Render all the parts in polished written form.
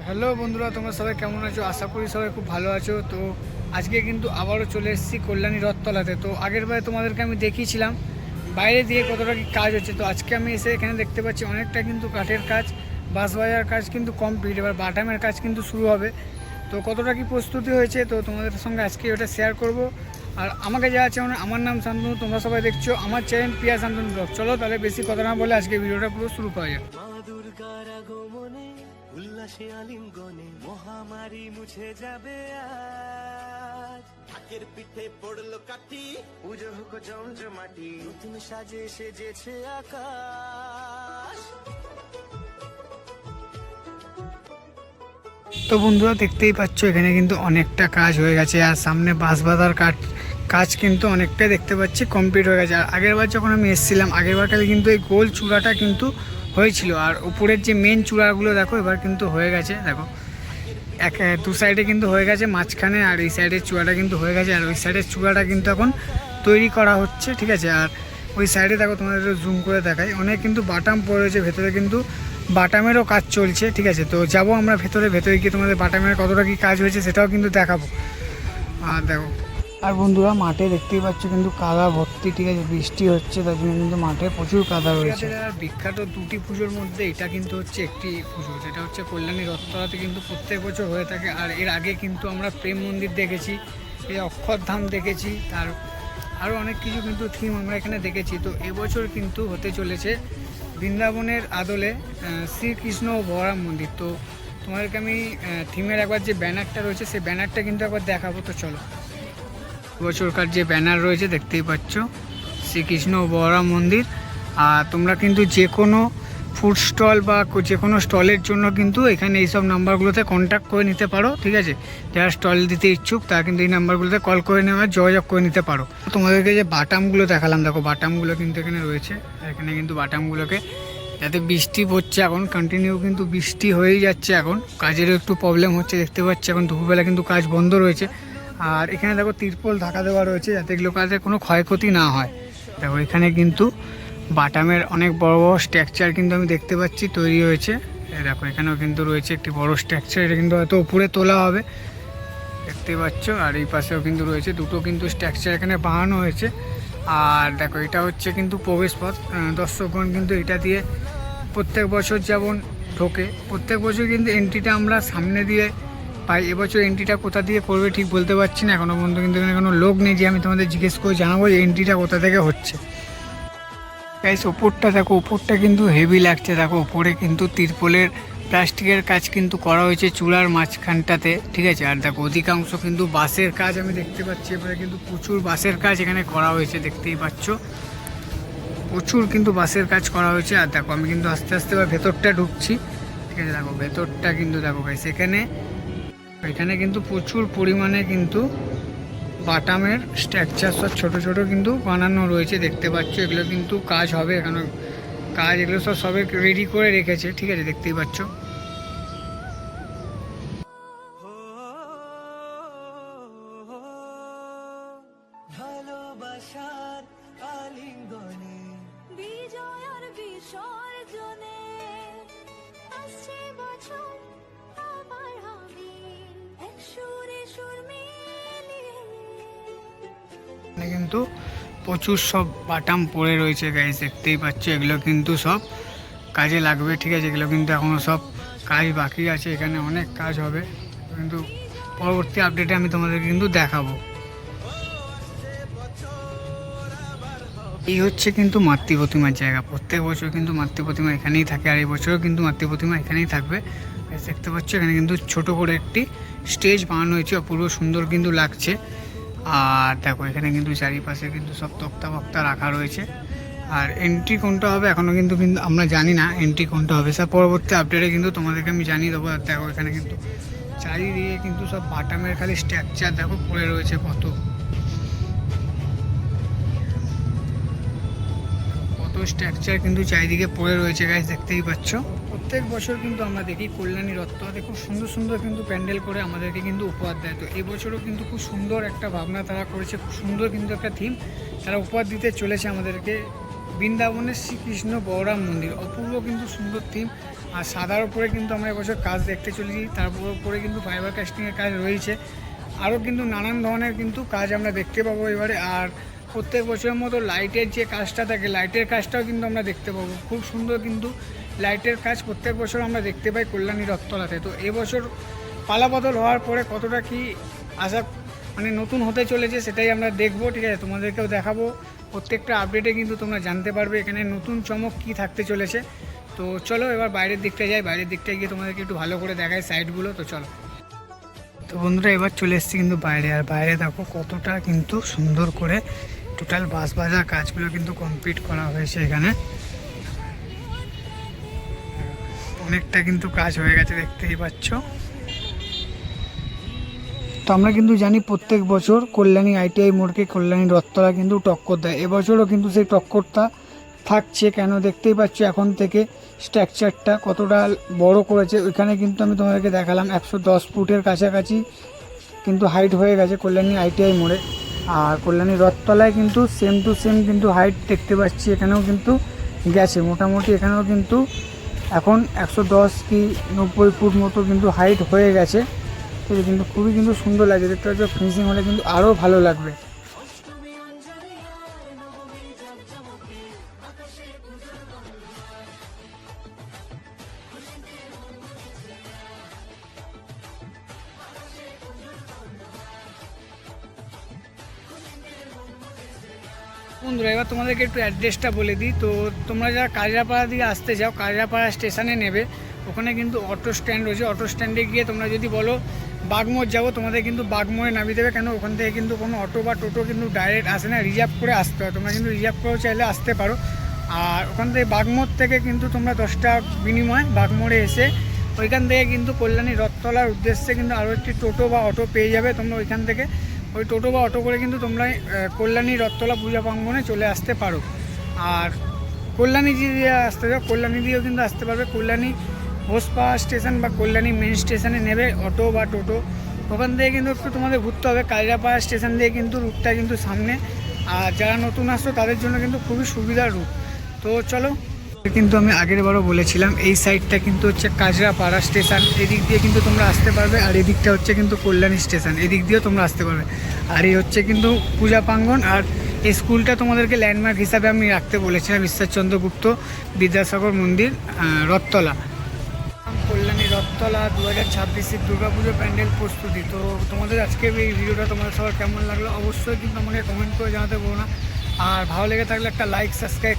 Hello বন্ধুরা, তোমরা সবাই কেমন আছো? আশা করি সবাই খুব ভালো আছো। তো আজকে কিন্তু আবারও চলে এসেছি কল্যাণী রথতলাতে। তো আগের বারে তোমাদেরকে আমি দেখিয়েছিলাম বাইরে দিয়ে কতটা কি কাজ হচ্ছে। তো আজকে আমি এসে এখানে দেখতে পাচ্ছি অনেকটা কিন্তু কাঠের কাজ, বাঁশ বাজার কাজ কিন্তু কমপ্লিট। এবার বাটামের কাজ কিন্তু শুরু হবে। তো কতটা কি প্রস্তুতি হয়েছে তো তোমাদের সঙ্গে আজকে ওটা শেয়ার করব। আর আমাকে যা আছে আমার নাম শান্তনু, তোমরা সবাই দেখছো আমার চ্যানেল পিয়া শান্তনু ব্লগ। চলো তাহলে বেশি কথা না বলে আজকে ভিডিওটা পুরো শুরু করা যাক। উল্লাসে আলিঙ্গনে মহামারী মুছে যাবে আজ। ঢাকের পিঠে পড়লো কাঠি, পুজো হোক জমজমাটি, নতুন সাজে সেজেছে আকাশ। তো বন্ধুরা দেখতেই পাচ্ছ এখানে কিন্তু অনেকটা কাজ হয়ে গেছে। আর সামনে বাঁশ বাঁধার কাজ কিন্তু অনেকটাই দেখতে পাচ্ছি কমপ্লিট হয়ে গেছে। আর আগেরবার যখন আমি এসেছিলাম আগেরবার কালে কিন্তু এই গোল চূড়াটা কিন্তু হয়েছিল। আর উপরের যে মেন চূড়াগুলো দেখো এবার কিন্তু হয়ে গেছে। দেখো দু সাইডে কিন্তু হয়ে গেছে, মাঝখানে আর এই সাইডের চূড়াটা কিন্তু হয়ে গেছে। আর ওই সাইডের চূড়াটা কিন্তু এখন তৈরি করা হচ্ছে, ঠিক আছে। আর ওই সাইডে দেখো তোমাদের জুম করে দেখাই, অনেক কিন্তু বাটাম পড়ে রয়েছে, ভেতরে কিন্তু বাটামেরও কাজ চলছে, ঠিক আছে। তো যাবো আমরা ভেতরে গিয়ে তোমাদের বাটামের কতটা কি কাজ হয়েছে সেটাও কিন্তু দেখাবো। আর দেখো, আর বন্ধুরা মাঠে দেখতেই পাচ্ছ কিন্তু কাদা ভর্তি, ঠিক আছে। বৃষ্টি হচ্ছে তার জন্য কিন্তু মাঠে প্রচুর কাদা রয়েছে। আর বিখ্যাত দুটি পুজোর মধ্যে এটা কিন্তু হচ্ছে একটি পুজো, যেটা হচ্ছে কল্যাণী রথতলাতে কিন্তু প্রত্যেক বছর হয়ে থাকে। আর এর আগে কিন্তু আমরা প্রেম মন্দির দেখেছি, এই অক্ষরধাম দেখেছি, তার আরও অনেক কিছু কিন্তু থিম আমরা এখানে দেখেছি। তো এবছর কিন্তু হতে চলেছে বৃন্দাবনের আদলে শ্রীকৃষ্ণ ও বলরাম মন্দির। তো তোমাদেরকে আমি থিমের একবার যে ব্যানারটা রয়েছে সেই ব্যানারটা কিন্তু একবার দেখাবো। তো চলো, বছরকার যে ব্যানার রয়েছে দেখতেই পাচ্ছ, শ্রীকৃষ্ণ ও বলরাম মন্দির। আর তোমরা কিন্তু যে কোনো ফুড স্টল বা যে কোনো স্টলের জন্য কিন্তু এখানে এইসব নাম্বারগুলোতে কন্ট্যাক্ট করে নিতে পারো, ঠিক আছে। যারা স্টল দিতে ইচ্ছুক তারা কিন্তু এই নাম্বারগুলোতে কল করে নেওয়ার যোগাযোগ করে নিতে পারো। তোমাদেরকে যে বাটামগুলো দেখালাম, দেখো বাটামগুলো কিন্তু এখানে রয়েছে। এখানে কিন্তু বাটামগুলোকে, যাতে বৃষ্টি পড়ছে এখন কন্টিনিউ কিন্তু বৃষ্টি হয়েই যাচ্ছে, এখন কাজেরও একটু প্রবলেম হচ্ছে দেখতে পাচ্ছি। এখন দুপুরবেলা কিন্তু কাজ বন্ধ রয়েছে। আর এখানে দেখো তিরপল ঢাকা দেওয়া রয়েছে যাতে এগুলো কাজে কোনো ক্ষয়ক্ষতি না হয়। দেখো এখানে কিন্তু বাটামের অনেক বড় বড় স্ট্রাকচার কিন্তু আমি দেখতে পাচ্ছি তৈরি হয়েছে। দেখো এখানেও কিন্তু রয়েছে একটি বড় স্ট্রাকচার, এটা কিন্তু হয়তো উপরে তোলা হবে, দেখতে পাচ্ছ। আর এই পাশেও কিন্তু রয়েছে দুটো কিন্তু স্ট্রাকচার এখানে বানানো হয়েছে। আর দেখো এটা হচ্ছে কিন্তু প্রবেশপথ, দর্শকগণ কিন্তু এটা দিয়ে প্রত্যেক বছর যেমন ঢোকে, প্রত্যেক বছর কিন্তু এন্ট্রিটা আমরা সামনে দিয়ে পাই। এবছর এন্ট্রিটা কোথা দিয়ে করবে ঠিক বলতে পারছি না এখনও পর্যন্ত, কিন্তু এখানে কোনো লোক নেই যে আমি তোমাদের জিজ্ঞেস করে জানাবো যে এন্ট্রিটা কোথা থেকে হচ্ছে। গাইস ওপরটা দেখো, ওপরটা কিন্তু হেভি লাগছে। দেখো ওপরে কিন্তু তিরপলের প্লাস্টিকের কাজ কিন্তু করা হয়েছে চূড়ার মাঝখানটাতে, ঠিক আছে। আর দেখো অধিকাংশ কিন্তু বাঁশের কাজ আমি দেখতে পাচ্ছি, এবারে কিন্তু প্রচুর বাঁশের কাজ এখানে করা হয়েছে, দেখতেই পাচ্ছ প্রচুর কিন্তু বাঁশের কাজ করা হয়েছে। আর দেখো আমি কিন্তু আস্তে আস্তে এবার ভেতরটা ঢুকছি, ঠিক আছে। দেখো ভেতরটা কিন্তু দেখো গাইস, এখানে কিন্তু প্রচুর পরিমাণে কিন্তু বাটামের স্ট্রাকচার সব ছোটো ছোটো কিন্তু বানানো রয়েছে, দেখতে পাচ্ছ। এগুলো কিন্তু কাজ হবে এখনো, কাজ এগুলো সবে রেডি করে রেখেছে, ঠিক আছে, দেখতেই পাচ্ছ। কিন্তু প্রচুর সব বাটাম পড়ে রয়েছে গাইস, দেখতেই পাচ্ছ। এগুলো কিন্তু সব কাজে লাগবে, ঠিক আছে। এগুলো কিন্তু এখনও সব কাজ বাকি আছে, এখানে অনেক কাজ হবে, কিন্তু পরবর্তী আপডেটে আমি তোমাদেরকে কিন্তু দেখাবো। এই হচ্ছে কিন্তু মাতৃ প্রতিমার জায়গা। প্রত্যেক বছর কিন্তু মাতৃ প্রতিমা এখানেই থাকে, আর এই বছরও কিন্তু মাতৃ প্রতিমা এখানেই থাকবে। দেখতে পাচ্ছ এখানে কিন্তু ছোট করে একটি স্টেজ বানানো হয়েছে, অপূর্ব সুন্দর কিন্তু লাগছে। আর দেখো এখানে কিন্তু চারিপাশে কিন্তু সব তক্তা বক্তা রাখা রয়েছে। আর এন্ট্রি কোনটা হবে এখনও কিন্তু আমরা জানি না এন্ট্রি কোনটা হবে, স্যার পরবর্তী আপডেটে কিন্তু তোমাদেরকে আমি জানিয়ে দেবো। আর দেখো এখানে কিন্তু চারিদিকে কিন্তু সব বাটামের খালি স্ট্রাকচার দেখো পড়ে রয়েছে, কত স্ট্রাকচার কিন্তু চারিদিকে পড়ে রয়েছে গাইস, দেখতেই পাচ্ছ। প্রত্যেক বছর কিন্তু আমরা দেখি কল্যাণী রথতলাতে খুব সুন্দর সুন্দর কিন্তু প্যান্ডেল করে আমাদেরকে কিন্তু উপহার দেয়। তো এবছরও কিন্তু খুব সুন্দর একটা ভাবনা তারা করেছে, খুব সুন্দর কিন্তু একটা থিম তারা উপহার দিতে চলেছে আমাদেরকে। বৃন্দাবনের শ্রীকৃষ্ণ বলরাম মন্দির, অপূর্ব কিন্তু সুন্দর থিম। আর সাদার উপরে কিন্তু আমরা এবছর কাজ দেখতে চলেছি, তারপর উপরে কিন্তু ফাইবার কাস্টিংয়ের কাজ রয়েছে, আরও কিন্তু নানান ধরনের কিন্তু কাজ আমরা দেখতে পাবো এবারে। আর প্রত্যেক বছরের মতো লাইটের যে কাজটা থাকে, লাইটের কাজটাও কিন্তু আমরা দেখতে পাবো। খুব সুন্দর কিন্তু লাইটের কাজ প্রত্যেক বছর আমরা দেখতে পাই কল্যাণী রথতলাতে। তো এবছর পালাবদল হওয়ার পরে কতটা কি আশা মানে নতুন হতে চলেছে সেটাই আমরা দেখবো, ঠিক আছে, তোমাদেরকেও দেখাবো। প্রত্যেকটা আপডেটে কিন্তু তোমরা জানতে পারবে এখানে নতুন চমক কি থাকতে চলেছে। তো চলো এবার বাইরের দিকটা যাই, বাইরের দিকটায় গিয়ে তোমাদেরকে একটু ভালো করে দেখায় সাইডগুলো। তো চলো। তো বন্ধুরা এবার চলে এসেছি কিন্তু বাইরে, আর বাইরে দেখো কতটা কিন্তু সুন্দর করে টোটাল বাঁশ বাজার কাজগুলো কিন্তু কমপ্লিট করা হয়েছে। এখানে অনেকটা কিন্তু কাজ হয়ে গেছে, দেখতেই পাচ্ছ। তো আমরা কিন্তু জানি প্রত্যেক বছর কল্যাণী ITI মোড়কে কল্যাণী রথতলা কিন্তু টক্কর দেয়, এবছরও কিন্তু সেই টক্করটা থাকছে। কেন দেখতেই পাচ্ছ এখন থেকে স্ট্রাকচারটা কতটা বড় করেছে। ওইখানে কিন্তু আমি তোমাদেরকে দেখালাম 110 ফুটের কাছাকাছি কিন্তু হাইট হয়ে গেছে কল্যাণী ITI মোড়ে। আর কল্যাণী রথতলায় কিন্তু সেম টু সেম কিন্তু হাইট দেখতে পাচ্ছি, এখানেও কিন্তু গেছে মোটামুটি। এখানেও কিন্তু এখন 110 কি 90 ফুট মতো কিন্তু হাইট হয়ে গেছে। এটা কিন্তু খুবই কিন্তু সুন্দর লাগছে দেখতে পাচ্ছ, ফিনিশিং হলে কিন্তু আরও ভালো লাগবে। বন্ধুরা এবার তোমাদেরকে একটু অ্যাড্রেসটা বলে দিই। তো তোমরা যারা কাজরাপাড়া দিয়ে আসতে যাও, কাজরাপাড়া স্টেশনে নেবে, ওখানে কিন্তু অটো স্ট্যান্ড রয়েছে। অটো স্ট্যান্ডে গিয়ে তোমরা যদি বলো বাগমোড় যাবো, তোমাদের কিন্তু বাগমোড়ে নামিয়ে দেবে। কেন ওখান থেকে কিন্তু কোনো অটো বা টোটো কিন্তু ডাইরেক্ট আসে না, রিজার্ভ করে আসতে হয়। তোমরা কিন্তু রিজার্ভ করেও চাইলে আসতে পারো। আর ওখান থেকে বাগমোড় থেকে কিন্তু তোমরা 10 টাকা বিনিময় বাগমোড়ে এসে ওইখান থেকে কিন্তু কল্যাণী রথতলার উদ্দেশ্যে কিন্তু আরও একটি টোটো বা অটো পেয়ে যাবে। তোমরা ওইখান থেকে ওই টোটো বা অটো করে কিন্তু তোমরা কল্যাণী রথতলা পূজা প্রাঙ্গণে চলে আসতে পারো। আর কল্যাণী দিয়ে আসতে যাও, কল্যাণী দিয়েও কিন্তু আসতে পারবে। কল্যাণী হোসপাড়া স্টেশন বা কল্যাণী মেন স্টেশনে নেবে অটো বা টোটো, ওখান থেকে কিন্তু একটু তোমাদের ঘুরতে হবে। কাজরাপাড়া স্টেশন দিয়ে কিন্তু রুটটা কিন্তু সামনে। আর যারা নতুন আসছো তাদের জন্য কিন্তু খুবই সুবিধার রুট। তো চলো, কিন্তু আমি আগের বারও বলেছিলাম এই সাইডটা কিন্তু হচ্ছে কাজরাপাড়া স্টেশন, এদিক দিয়ে কিন্তু তোমরা আসতে পারবে। আর এদিকটা হচ্ছে কিন্তু কল্যাণী স্টেশন, এদিক দিয়েও তোমরা আসতে পারবে। আর এই হচ্ছে কিন্তু পূজা প্রাঙ্গণ। আর এই স্কুলটা তোমাদেরকে ল্যান্ডমার্ক হিসাবে আমি রাখতে বলেছিলাম, ঈশ্বরচন্দ্র গুপ্ত বিদ্যাসাগর মন্দির, রথতলা। কল্যাণী রথতলা 2026-এর দুর্গাপুজো প্যান্ডেল প্রস্তুতি। তো তোমাদের আজকে এই ভিডিওটা তোমাদের সবার কেমন লাগলো অবশ্যই কিন্তু আমাকে কমেন্ট করে জানাতে বলো না। আর ভালো লেগে থাকলে একটা লাইক, সাবস্ক্রাইব,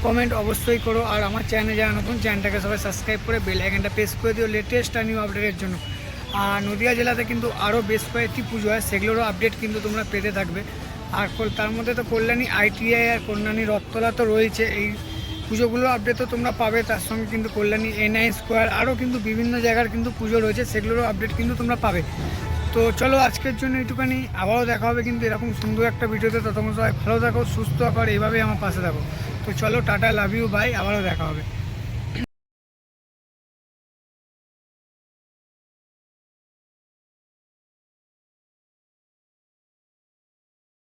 কমেন্ট অবশ্যই করো। আর আমার চ্যানেলে যারা নতুন, চ্যানেলটাকে সবাই সাবস্ক্রাইব করে বেল আইকনটা প্রেস করে দিও লেটেস্ট আর নিউ আপডেটের জন্য। আর নদিয়া জেলাতে কিন্তু আরও বেশ কয়েকটি পুজো হয়, সেগুলোরও আপডেট কিন্তু তোমরা পেতে থাকবে। আর তার মধ্যে তো কল্যাণী ITI আর কল্যাণী রথতলা তো রয়েছে, এই পুজোগুলো আপডেট তো তোমরা পাবে। তার সঙ্গে কিন্তু কল্যাণী NI স্কোয়ার আরও কিন্তু বিভিন্ন জায়গার কিন্তু পুজো রয়েছে, সেগুলোরও আপডেট কিন্তু তোমরা পাবে। তো চলো আজকের জন্য একটুখানি, আবারও দেখা হবে কিন্তু এরকম সুন্দর একটা ভিডিওতে। তো তোমরা সবাই ভালো থাকো, সুস্থ থাকো, আর এইভাবেই আমার পাশে থাকো। তো চলো, টাটা, লাভ ইউ, বাই, আবারও দেখা হবে।